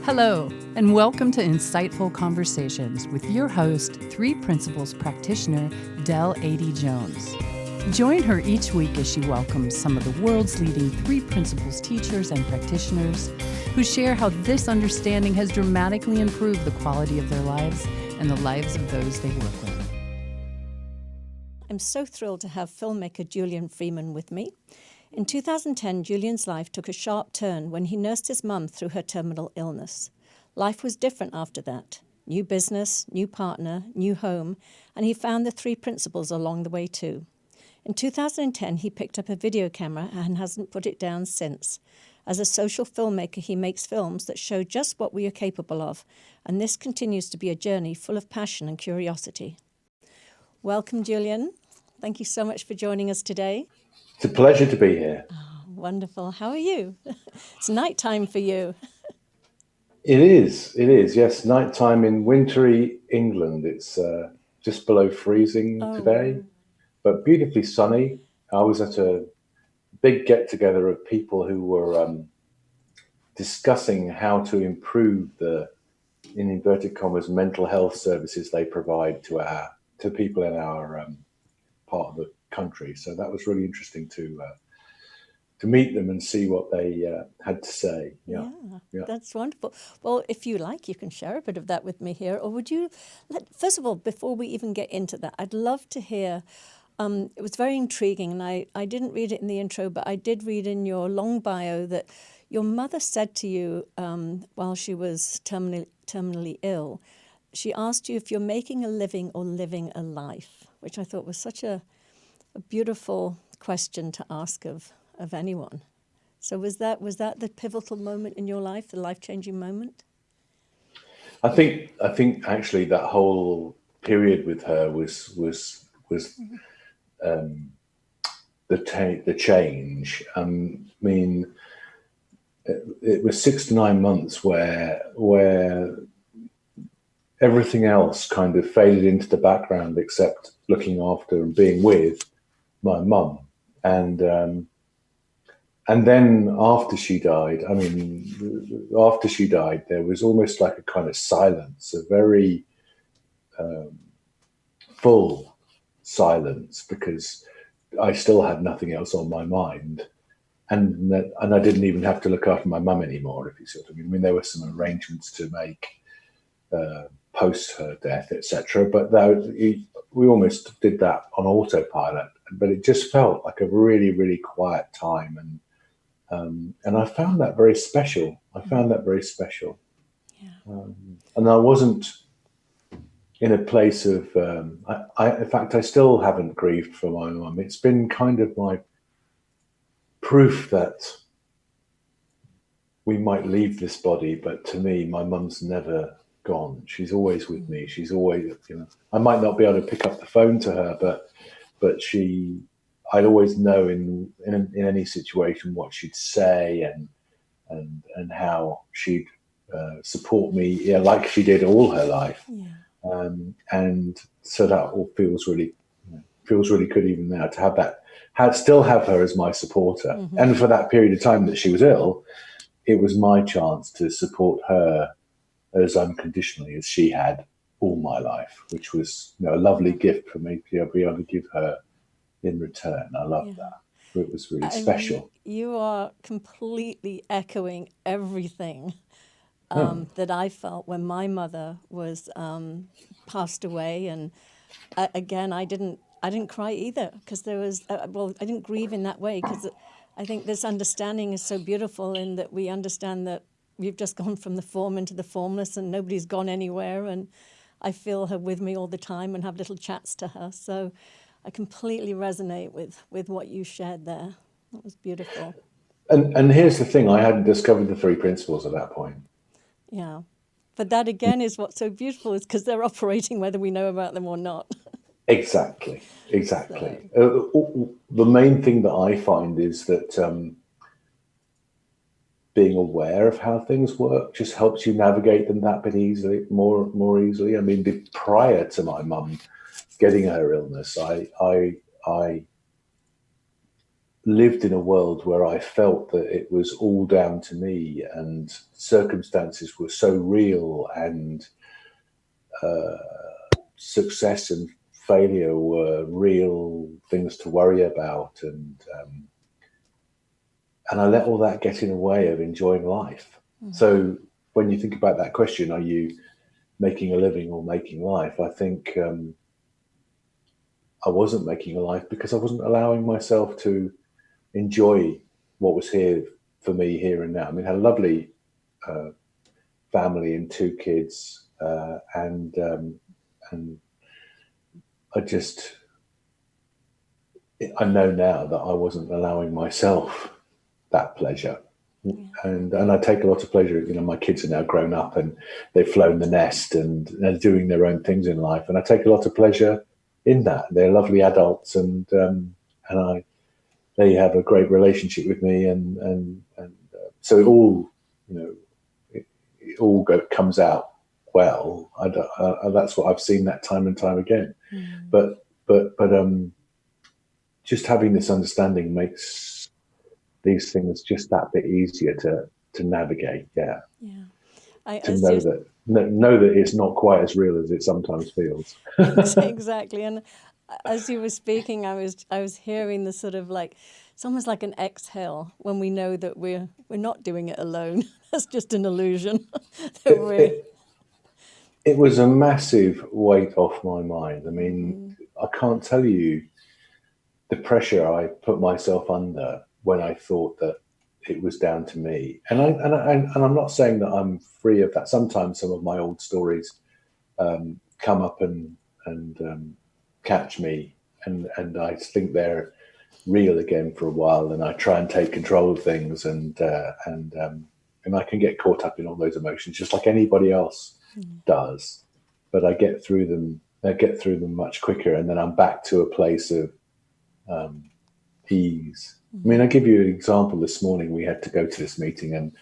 Hello, and welcome to Insightful Conversations with your host, Three Principles practitioner, Adey-Jones. Join her each week as she welcomes some of the world's leading Three Principles teachers and practitioners who share how this understanding has dramatically improved the quality of their lives and the lives of those they work with. I'm so thrilled to have filmmaker Julian Freeman with me. In 2010, Julian's life took a sharp turn when he nursed his mum through her terminal illness. Life was different after that. New business, new partner, new home, and he found the three principles along the way too. In 2010, he picked up a video camera and hasn't put it down since. As a social filmmaker, he makes films that show just what we are capable of, and this continues to be a journey full of passion and curiosity. Welcome, Julian. Thank you so much for joining us today. It's a pleasure to be here. Oh, wonderful. How are you? It's nighttime for you. It is, yes. Nighttime in wintry England. It's just below freezing today, but beautifully sunny. I was at a big get-together of people who were discussing how to improve the, in inverted commas, mental health services they provide to people in our part of the country. So that was really interesting to meet them and see what they had to say. Yeah, that's wonderful. Well, if you like, you can share a bit of that with me here. Or would you, first of all, before we even get into that, I'd love to hear, it was very intriguing, and I didn't read it in the intro, but I did read in your long bio that your mother said to you while she was terminally ill, she asked you if you're making a living or living a life, which I thought was such a beautiful question to ask of anyone. So was that the pivotal moment in your life, the life-changing moment? I think actually that whole period with her was the change. I mean, it was 6 to 9 months where everything else kind of faded into the background except looking after and being with my mum. And then after she died, there was almost like a kind of silence, a very full silence, because I still had nothing else on my mind. And I didn't even have to look after my mum anymore, if you see what I mean. I mean, there were some arrangements to make post her death, etc. But we almost did that on autopilot. But it just felt like a really, really quiet time, and I found that very special. Yeah. And I wasn't in a place of. In fact, I still haven't grieved for my mum. It's been kind of my proof that we might leave this body, but to me, my mum's never gone. She's always with me. She's always, I might not be able to pick up the phone to her, but I'd always know in any situation what she'd say and how she'd support me, like she did all her life. Yeah. And so that all feels really good even now to have that, still have her as my supporter. Mm-hmm. And for that period of time that she was ill, it was my chance to support her as unconditionally as she had all my life, which was a lovely gift for me to be able to give her in return. I love that. It was really special. You are completely echoing everything that I felt when my mother was passed away. And again, I didn't cry either, because there was I didn't grieve in that way, because I think this understanding is so beautiful in that we understand that we've just gone from the form into the formless and nobody's gone anywhere, and I feel her with me all the time and have little chats to her. So I completely resonate with what you shared there. That was beautiful. And here's the thing, I hadn't discovered the three principles at that point. Yeah. But that again is what's so beautiful, is because they're operating whether we know about them or not. Exactly. So. The main thing that I find is that being aware of how things work just helps you navigate them that bit more easily. I mean, prior to my mum getting her illness, I lived in a world where I felt that it was all down to me, and circumstances were so real, and success and failure were real things to worry about, and I let all that get in the way of enjoying life. So when you think about that question, are you making a living or making life? I think I wasn't making a life because I wasn't allowing myself to enjoy what was here for me here and now. I mean, I had a lovely family and 2 kids, and I know now that I wasn't allowing myself that pleasure. And I take a lot of pleasure. My kids are now grown up and they've flown the nest and they're doing their own things in life, and I take a lot of pleasure in that. They're lovely adults, and they have a great relationship with me, and so it all comes out well. That's what I've seen that time and time again. But just having this understanding makes these things just that bit easier to navigate. Yeah. To know that it's not quite as real as it sometimes feels. Exactly. And as you were speaking, I was hearing the sort of like, it's almost like an exhale when we know that we're not doing it alone. That's just an illusion. It was a massive weight off my mind. I mean, I can't tell you the pressure I put myself under when I thought that it was down to me. And I'm not saying that I'm free of that. Sometimes some of my old stories come up and catch me, and I think they're real again for a while, and I try and take control of things, and I can get caught up in all those emotions just like anybody else does. But I get through them much quicker, and then I'm back to a place of ease. I mean, I'll give you an example. This morning we had to go to this meeting, and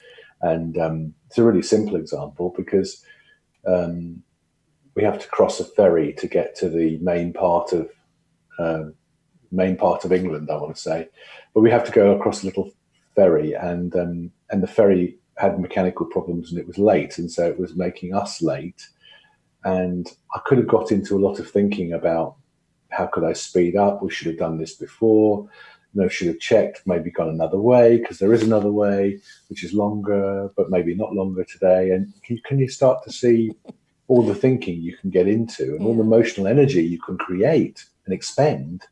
it's a really simple example because we have to cross a ferry to get to the main part of England, I want to say, but we have to go across a little ferry, and the ferry had mechanical problems and it was late, and so it was making us late. And I could have got into a lot of thinking about how could I speed up? We should have done this before. Should have checked, maybe gone another way, because there is another way, which is longer, but maybe not longer today. And can you start to see all the thinking you can get into, and all the emotional energy you can create and expend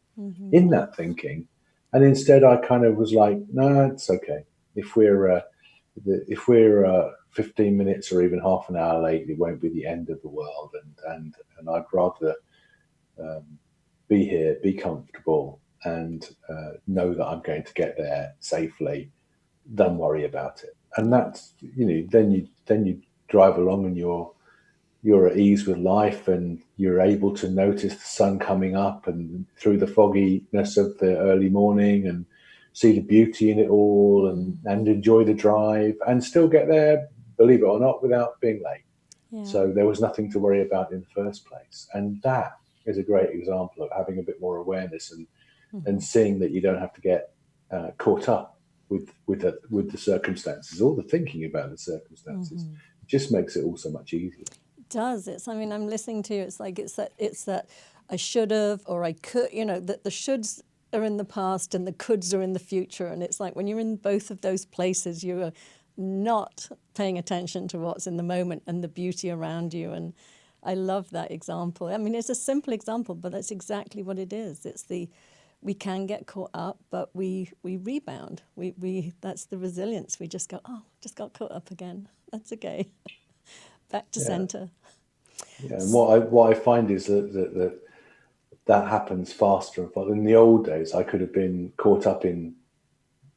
in that thinking? And instead, I kind of was like, no, it's okay. If we're 15 minutes or even half an hour late, it won't be the end of the world. And I'd rather be here, be comfortable, and know that I'm going to get there safely, than worry about it. And that's, then you drive along and you're at ease with life, and you're able to notice the sun coming up and through the fogginess of the early morning, and see the beauty in it all, and enjoy the drive, and still get there, believe it or not, without being late. So there was nothing to worry about in the first place. And that is a great example of having a bit more awareness, and seeing that you don't have to get caught up with the circumstances, or the thinking about the circumstances. It just makes it all so much easier. It does. I'm listening to you. It's like it's that I should have, or I could. That the shoulds are in the past and the coulds are in the future. And it's like when you're in both of those places, you are not paying attention to what's in the moment and the beauty around you. And I love that example. I mean, it's a simple example, but that's exactly what it is. We can get caught up, but we rebound. We that's the resilience. We just go, just got caught up again. That's okay. Back to center. Yeah, and what I find is that happens faster and faster. In the old days, I could have been caught up in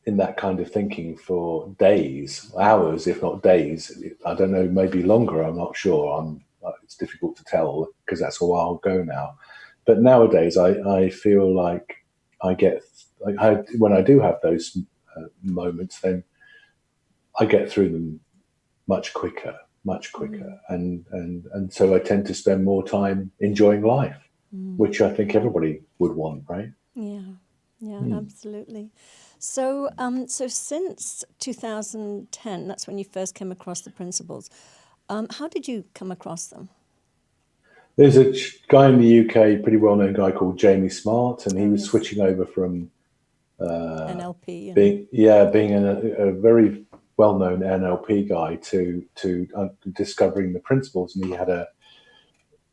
that kind of thinking for days, hours, if not days. I don't know, maybe longer. I'm not sure. It's difficult to tell because that's a while ago now. But nowadays, I feel like when I do have those moments, then I get through them much quicker, and so I tend to spend more time enjoying life, which I think everybody would want, right? Yeah, Yeah, absolutely. So, so since 2010, that's when you first came across the principles. How did you come across them? There's a guy in the UK, pretty well-known guy called Jamie Smart, and he Oh, was yes. switching over from NLP. being a very well-known NLP guy to discovering the principles, and he had a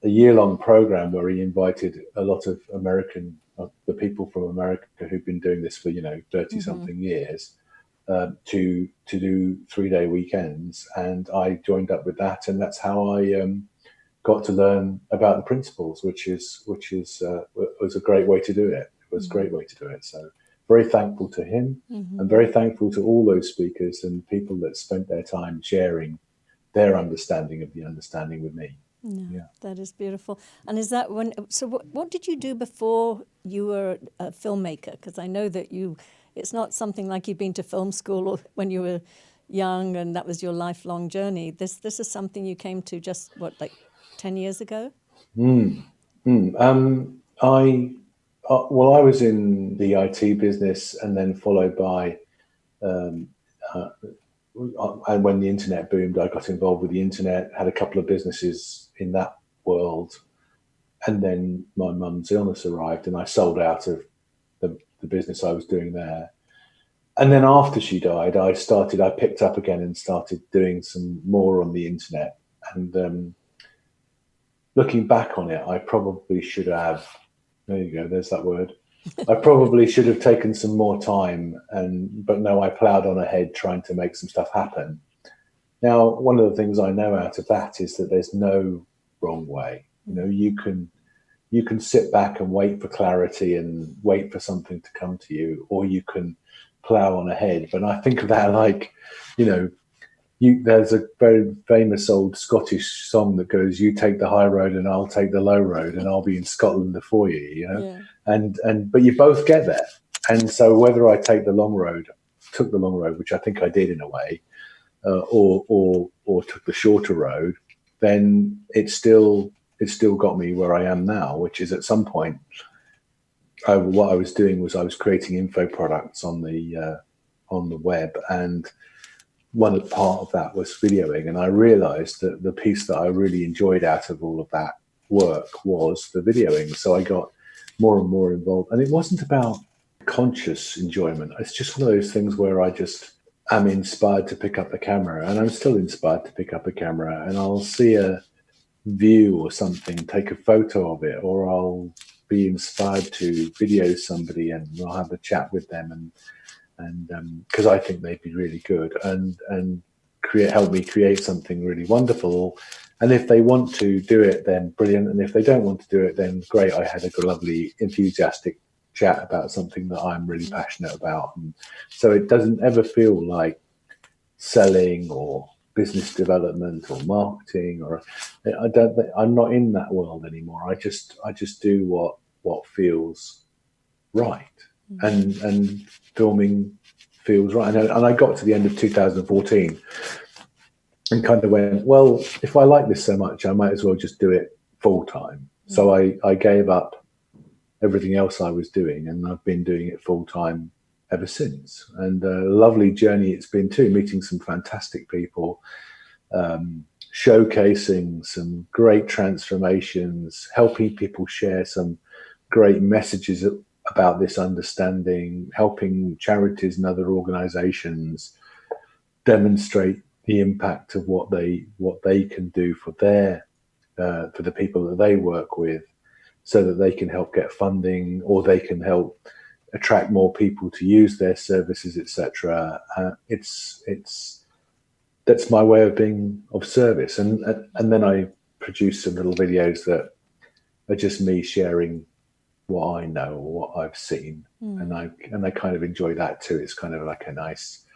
year-long program where he invited a lot of the people from America who've been doing this for 30-something years to do 3-day weekends, and I joined up with that, and that's how I got to learn about the principles, which was a great way to do it. It was a great way to do it. So very thankful to him, and very thankful to all those speakers and people that spent their time sharing their understanding of the understanding with me. Yeah, that is beautiful. And is that when? So, what did you do before you were a filmmaker? Because I know that it's not something like you've been to film school or when you were young and that was your lifelong journey. This is something you came to just like 10 years ago. I was in the IT business, and then followed by. And when the internet boomed, I got involved with the internet, had a couple of businesses in that world. And then my mum's illness arrived, and I sold out of the business I was doing there. And then after she died, I picked up again and started doing some more on the internet. And looking back on it, I probably should have, there you go, there's that word. I probably should have taken some more time, but no, I ploughed on ahead trying to make some stuff happen. Now, one of the things I know out of that is that there's no wrong way. You can sit back and wait for clarity and wait for something to come to you, or you can plough on ahead. But I think of that like, there's a very famous old Scottish song that goes, "You take the high road and I'll take the low road, and I'll be in Scotland before you." Yeah. But you both get there. And so whether I took the long road, which I think I did in a way, or took the shorter road, then it still got me where I am now, which is at some point, what I was doing was I was creating info products on the web, and one part of that was videoing, and I realized that the piece that I really enjoyed out of all of that work was the videoing. So I got more and more involved, and it wasn't about conscious enjoyment. It's just one of those things where I just am inspired to pick up the camera, and I'm still inspired to pick up a camera, and I'll see a view or something, take a photo of it, or I'll be inspired to video somebody and I'll have a chat with them, and because I think they'd be really good and help me create something really wonderful. And if they want to do it, then brilliant. And if they don't want to do it, then great. I had a lovely, enthusiastic chat about something that I'm really passionate about. And so it doesn't ever feel like selling or business development or marketing, or I'm not in that world anymore. I just do what feels right. And filming feels right. And I got to the end of 2014 and kind of went, well, if I like this so much, I might as well just do it full time. So I gave up everything else I was doing, and I've been doing it full time ever since. And a lovely journey it's been too, meeting some fantastic people, showcasing some great transformations, helping people share some great messages about this understanding, helping charities and other organizations demonstrate the impact of what they can do for the people that they work with, so that they can help get funding, or they can help attract more people to use their services, etc. That's my way of being of service, and then I produce some little videos that are just me sharing what I know or what I've seen, and I kind of enjoy that too. It's kind of like a nice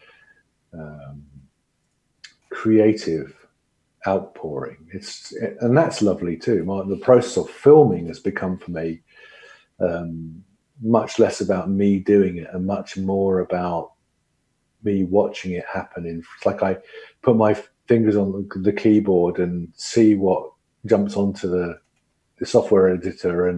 creative outpouring. And that's lovely too. The process of filming has become for me much less about me doing it and much more about me watching it happen. It's like I put my fingers on the keyboard and see what jumps onto the software editor,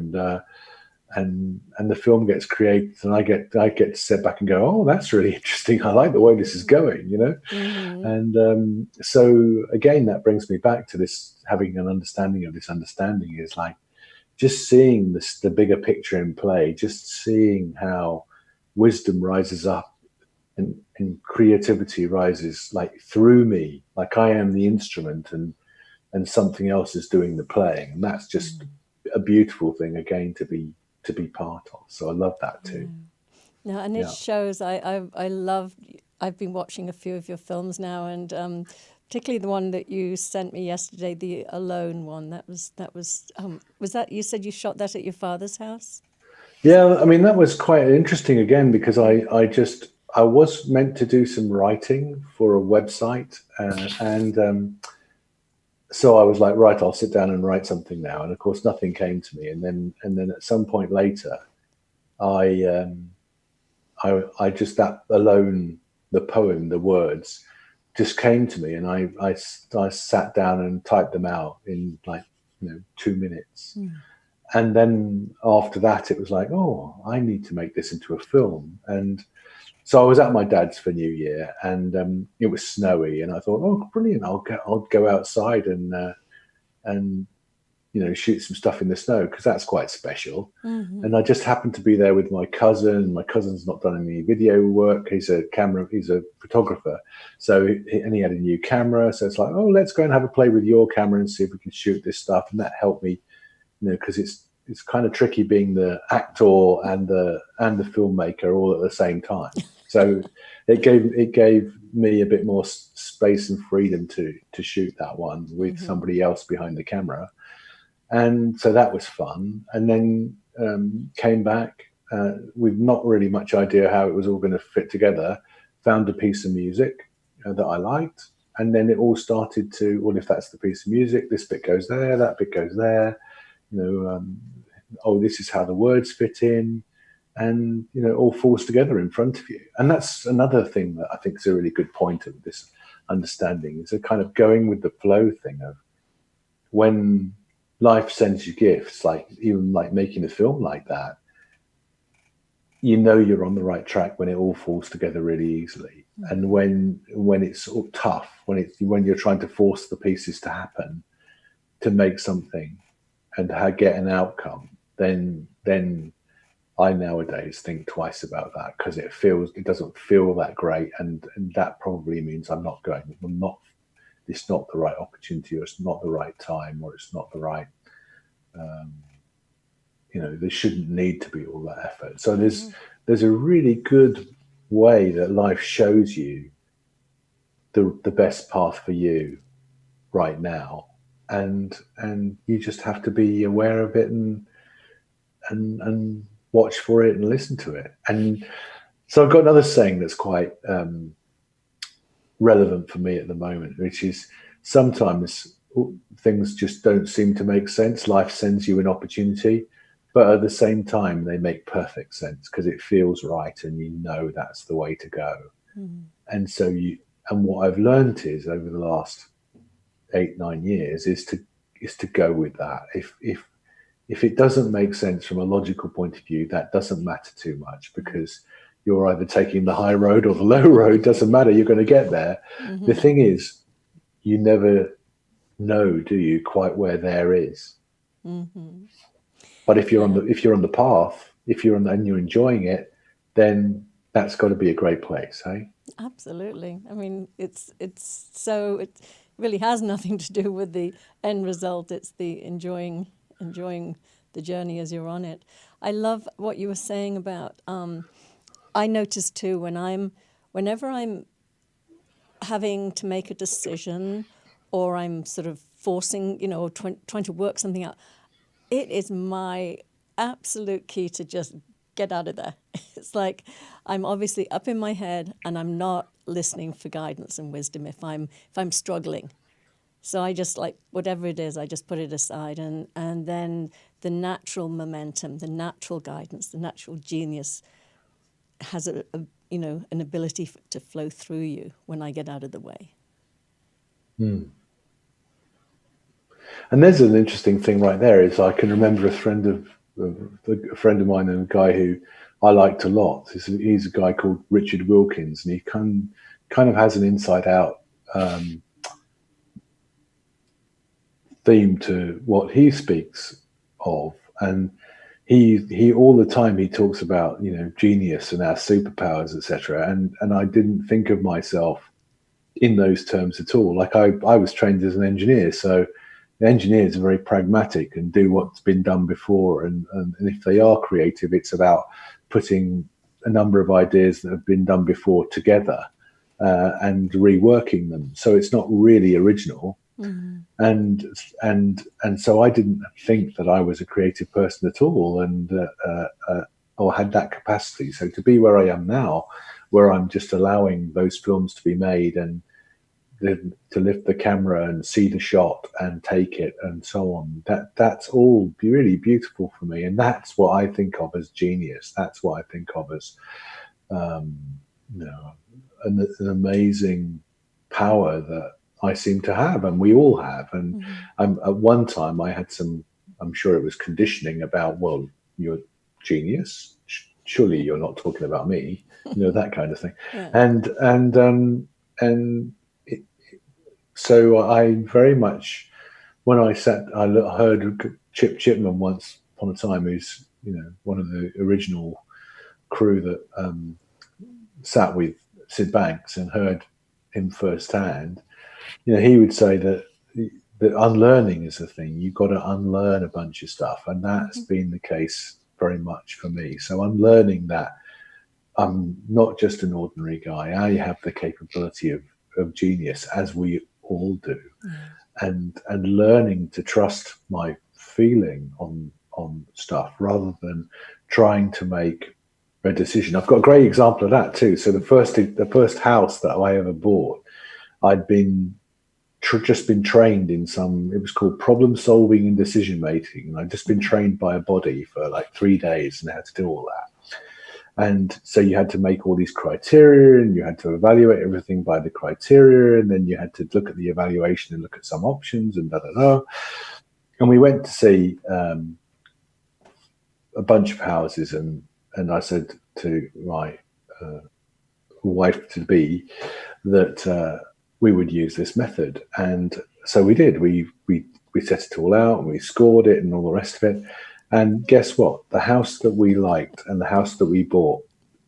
and the film gets created, and I get to sit back and go, oh, that's really interesting. I like the way this is going, you know. Mm-hmm. And so again, that brings me back to this, having an understanding of this understanding is like just seeing the bigger picture in play, just seeing how wisdom rises up and creativity rises like through me, like I am the instrument and something else is doing the playing, and that's just a beautiful thing again to be part of. So I love that too. No, and it shows. I love. I've been watching a few of your films now, and particularly the one that you sent me yesterday, the Alone one. That was that you said you shot that at your father's house? Yeah, I mean that was quite interesting again because I was meant to do some writing for a website, and so I was like, right, I'll sit down and write something now. And of course, nothing came to me. And then at some point later, I just, that Alone, the poem, the words, just came to me, and I sat down and typed them out in like 2 minutes. And then after that, it was like, oh, I need to make this into a film. And so I was at my dad's for New Year, and it was snowy, and I thought, oh, brilliant! I'll go outside and shoot some stuff in the snow because that's quite special. Mm-hmm. And I just happened to be there with my cousin. My cousin's not done any video work. He's a photographer, and he had a new camera. So it's like, oh, let's go and have a play with your camera and see if we can shoot this stuff. And that helped me, because it's kind of tricky being the actor and the filmmaker all at the same time. So it gave me a bit more space and freedom to shoot that one with somebody else behind the camera, and so that was fun. And then came back with not really much idea how it was all going to fit together. Found a piece of music that I liked, and then it all started to, well, if that's the piece of music, this bit goes there, that bit goes there. Oh, this is how the words fit in, and all falls together in front of you. And that's another thing that I think is a really good point of this understanding, is a kind of going with the flow thing of when life sends you gifts, like even like making a film like that, you're on the right track when it all falls together really easily. And when it's all tough, when you're trying to force the pieces to happen to make something and get an outcome, then I nowadays think twice about that, because it doesn't feel that great, and that probably means it's not the right opportunity, or it's not the right time, or it's not the right there shouldn't need to be all that effort. So there's a really good way that life shows you the best path for you right now, and you just have to be aware of it and watch for it and listen to it. And so I've got another saying that's quite relevant for me at the moment, which is sometimes things just don't seem to make sense. Life sends you an opportunity, but at the same time they make perfect sense because it feels right, and that's the way to go. And so what I've learned is, over the last 8-9 years, is to go with that. If it doesn't make sense from a logical point of view, that doesn't matter too much, because you're either taking the high road or the low road. Doesn't matter, you're going to get there. The thing is, you never know, do you, quite where there is. But if you're on the path, and you're enjoying it, then that's got to be a great place, hey? Absolutely. I mean, it really has nothing to do with the end result. It's the enjoying the journey as you're on it. I love what you were saying about. I notice too, whenever I'm having to make a decision, or I'm sort of forcing, or trying to work something out, it is my absolute key to just get out of there. It's like I'm obviously up in my head, and I'm not listening for guidance and wisdom if I'm struggling. So I just, like, whatever it is, I just put it aside, and then the natural momentum, the natural guidance, the natural genius has an ability to flow through you when I get out of the way. And there's an interesting thing right there, is I can remember a friend of a friend of mine and a guy who I liked a lot. He's a guy called Richard Wilkins, and he kind of has an inside out theme to what he speaks of. And he all the time he talks about, you know, genius and our superpowers, etc. And I didn't think of myself in those terms at all. Like I was trained as an engineer, so the engineers are very pragmatic and do what's been done before. And if they are creative, it's about putting a number of ideas that have been done before together and reworking them. So it's not really original. Mm-hmm. And so I didn't think that I was a creative person at all, and or had that capacity. So to be where I am now, where I'm just allowing those films to be made and to lift the camera and see the shot and take it and so on, that's all really beautiful for me. And that's what I think of as genius. That's what I think of as you know, an amazing power that I seem to have, and we all have. And at one time I had some, I'm sure it was conditioning about, well, you're genius, surely you're not talking about me, you know, that kind of thing. Yeah. So I very much, when I heard Chip Chipman once upon a time, who's, you know, one of the original crew that sat with Sid Banks, and heard him firsthand. You know, he would say that unlearning is the thing. You've got to unlearn a bunch of stuff, and that's been the case very much for me. So I'm learning that I'm not just an ordinary guy. I have the capability of genius, as we all do, and learning to trust my feeling on stuff rather than trying to make a decision. I've got a great example of that too. So the first house that I ever bought, I'd been just been trained in it was called problem solving and decision making, and I'd just been trained by a body for like 3 days and had to do all that. And so you had to make all these criteria, and you had to evaluate everything by the criteria, and then you had to look at the evaluation and look at some options and And we went to see a bunch of houses, and I said to my wife to be that we would use this method. And so we did. We set it all out, and we scored it and all the rest of it. And guess what? The house that we liked and the house that we bought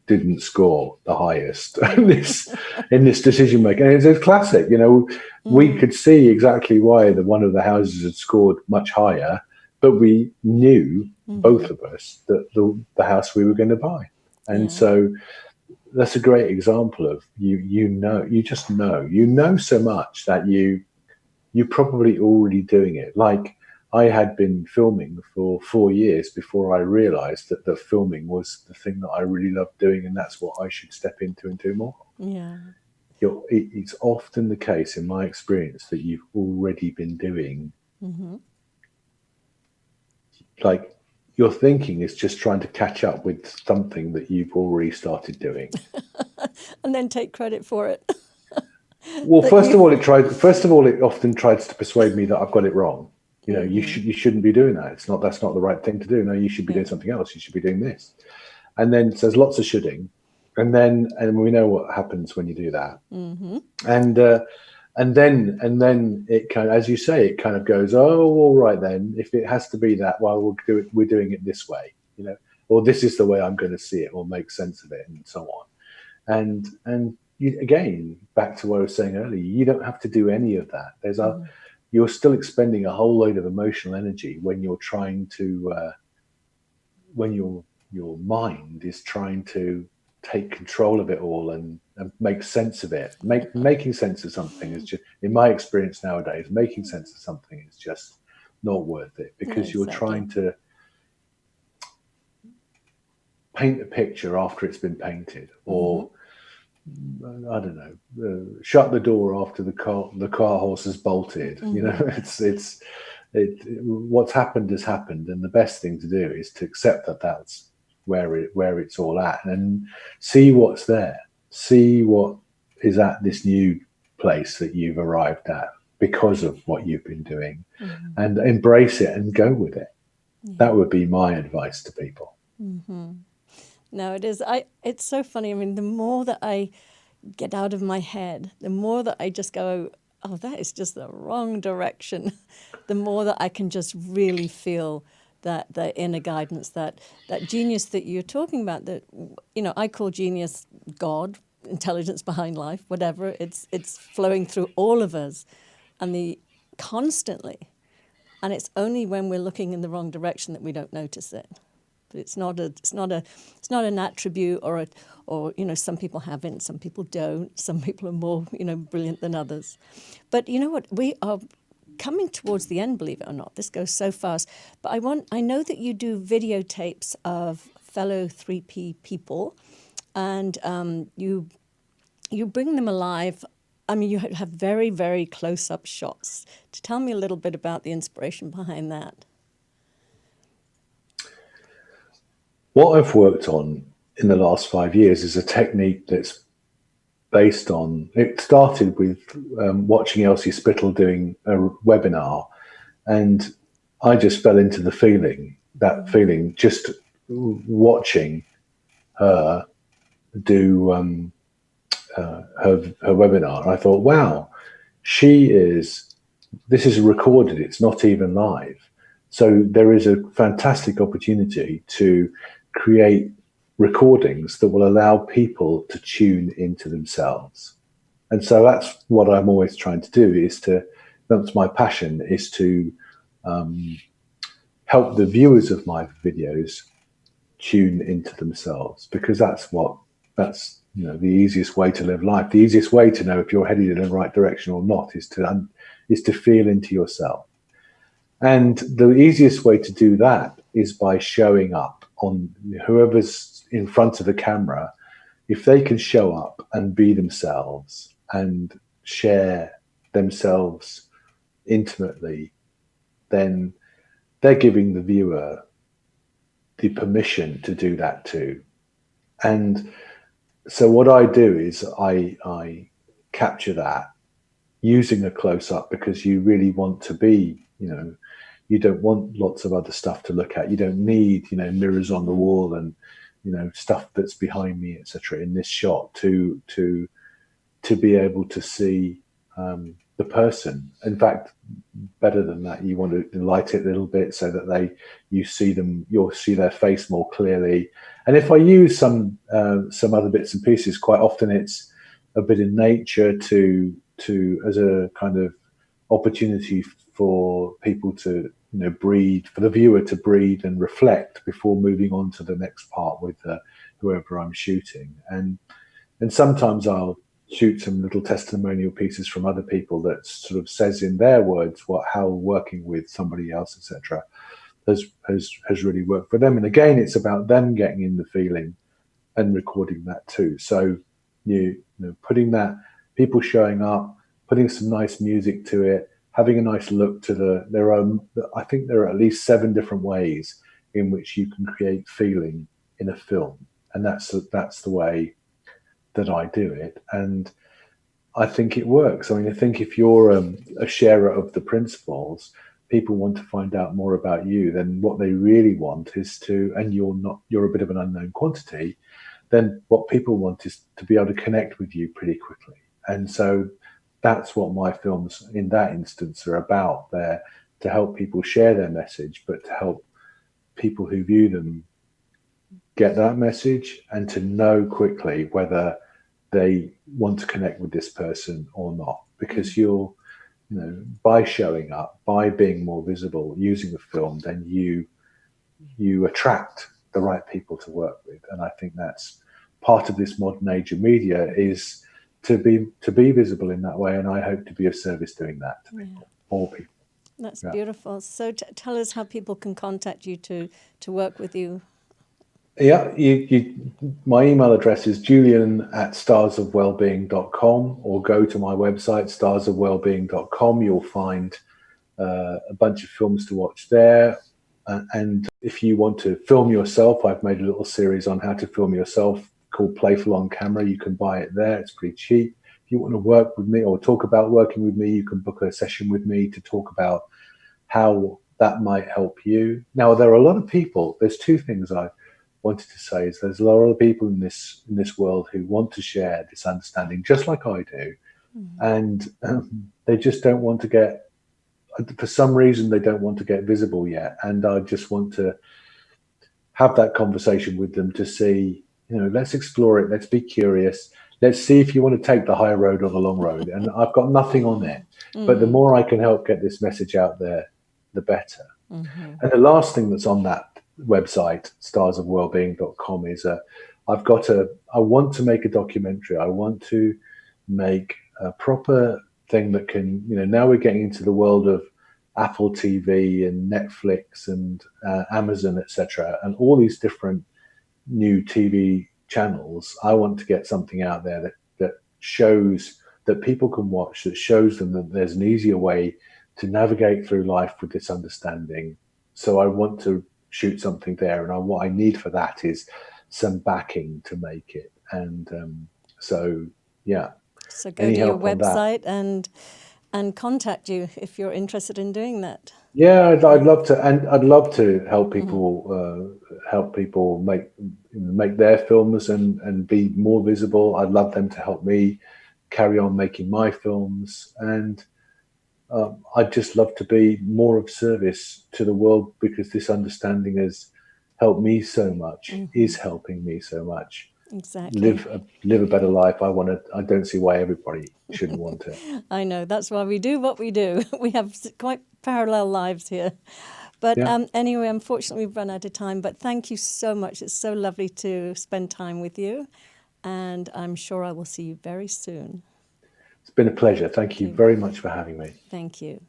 didn't score the highest in this decision making. And it's classic, you know. We could see exactly why one of the houses had scored much higher, but we knew, both of us, that the house we were going to buy. And so that's a great example of you just know so much that you're probably already doing it. Like, I had been filming for 4 years before I realized that filming was the thing that I really loved doing, and that's what I should step into and do more. Yeah. It's often the case, in my experience, that you've already been doing. Like, your thinking is just trying to catch up with something that you've already started doing. And then take credit for it. Well, first of all, it often tries to persuade me that I've got it wrong. You know, you shouldn't be doing that. That's not the right thing to do. No, you should be doing something else. You should be doing this. And then so there's lots of shoulding, and we know what happens when you do that. And then it kind of, as you say, it kind of goes, oh, all right then. If it has to be that, well, we're doing it this way, you know, or this is the way I'm going to see it, or make sense of it, and so on. And again, back to what I was saying earlier, you don't have to do any of that. You're still expending a whole load of emotional energy when you're trying to, when your mind is trying to take control of it all and make sense of it. Making sense of something is just, in my experience nowadays, making sense of something is just not worth it, because you're trying to paint a picture after it's been painted, or I don't know, shut the door after the car horse has bolted. You know, it's what's happened has happened, and the best thing to do is to accept that that's where it's all at, and see what's there, see what is at this new place that you've arrived at because of what you've been doing, and embrace it and go with it. That would be my advice to people. Mm-hmm. No, it is. It's so funny. I mean, the more that I get out of my head, the more that I just go, oh, that is just the wrong direction, the more that I can just really feel that the inner guidance, that genius that you're talking about, that, you know, I call genius God, intelligence behind life, whatever. It's flowing through all of us, and constantly. And it's only when we're looking in the wrong direction that we don't notice it. But it's not an attribute or you know, some people have it, some people don't. Some people are more, you know, brilliant than others. But you know what? We are coming towards the end, believe it or not. This goes so fast. But I know that you do videotapes of fellow 3P people, and you bring them alive. I mean, you have very, very close-up shots. To tell me a little bit about the inspiration behind that. What I've worked on in the last 5 years is a technique that's based on, it started with watching Elsie Spittle doing a webinar, and I just fell into the feeling, just watching her do her webinar. I thought, wow, this is recorded, it's not even live. So there is a fantastic opportunity to create recordings that will allow people to tune into themselves. And so that's what I'm always trying to do, that's my passion, is to help the viewers of my videos tune into themselves, because that's you know, the easiest way to live life. The easiest way to know if you're headed in the right direction or not is to feel into yourself. And the easiest way to do that is by showing up on whoever's in front of the camera. If they can show up and be themselves and share themselves intimately, then they're giving the viewer the permission to do that too. And so what I do is I capture that using a close-up, because you really want to be, you know, you don't want lots of other stuff to look at. You don't need, you know, mirrors on the wall and, you know, stuff that's behind me, etc. in this shot to be able to see the person. In fact, better than that, you want to light it a little bit so that you'll see their face more clearly. And if I use some other bits and pieces, quite often it's a bit in nature as a kind of opportunity for people to, you know, breathe, for the viewer to breathe and reflect before moving on to the next part with whoever I'm shooting. And sometimes I'll shoot some little testimonial pieces from other people that sort of says in their words how working with somebody else, etc., has really worked for them. And again, it's about them getting in the feeling and recording that too. So you know, putting that, people showing up, putting some nice music to it, having a nice look to I think there are at least 7 different ways in which you can create feeling in a film, and that's the way that I do it, and I think it works. I mean, I think if you're a sharer of the principles, people want to find out more about you. Then what they really want is and you're a bit of an unknown quantity, then what people want is to be able to connect with you pretty quickly. And so that's what my films in that instance are about. They're to help people share their message, but to help people who view them get that message and to know quickly whether they want to connect with this person or not. Because you'll, you know, by showing up, by being more visible, using the film, then you attract the right people to work with. And I think that's part of this modern age of media, is to be visible in that way. And I hope to be of service doing that to people, all people. That's beautiful. So tell us how people can contact you to work with you. Yeah, my email address is julian@starsofwellbeing.com, or go to my website, starsofwellbeing.com. You'll find a bunch of films to watch there. And if you want to film yourself, I've made a little series on how to film yourself called Playful on Camera. You can buy it there. It's pretty cheap. If you want to work with me or talk about working with me, you can book a session with me to talk about how that might help you. Now, there are a lot of people. There's two things I wanted to say. Is there's a lot of people in this world who want to share this understanding, just like I do, and they just don't want to get. For some reason, they don't want to get visible yet, and I just want to have that conversation with them to see, let's explore it. Let's be curious. Let's see if you want to take the high road or the long road. And I've got nothing on it, but the more I can help get this message out there, the better. And the last thing that's on that website, starsofwellbeing.com, is I want to make a documentary. I want to make a proper thing that can, now we're getting into the world of Apple TV and Netflix and Amazon, etc., and all these different new TV channels. I want to get something out there that shows that people can watch, that shows them that there's an easier way to navigate through life with this understanding. So I want to shoot something there, and what I need for that is some backing to make it. And so go to your website and contact you if you're interested in doing that. Yeah, I'd love to, and I'd love to help people make their films and be more visible. I'd love them to help me carry on making my films, and I'd just love to be more of service to the world, because this understanding has helped me so much, is helping me so much. Exactly. Live a better life. I don't see why everybody shouldn't want to. I know, that's why we do what we do. We have quite parallel lives here. But anyway, unfortunately, we've run out of time. But thank you so much. It's so lovely to spend time with you. And I'm sure I will see you very soon. It's been a pleasure. Thank you very much for having me. Thank you.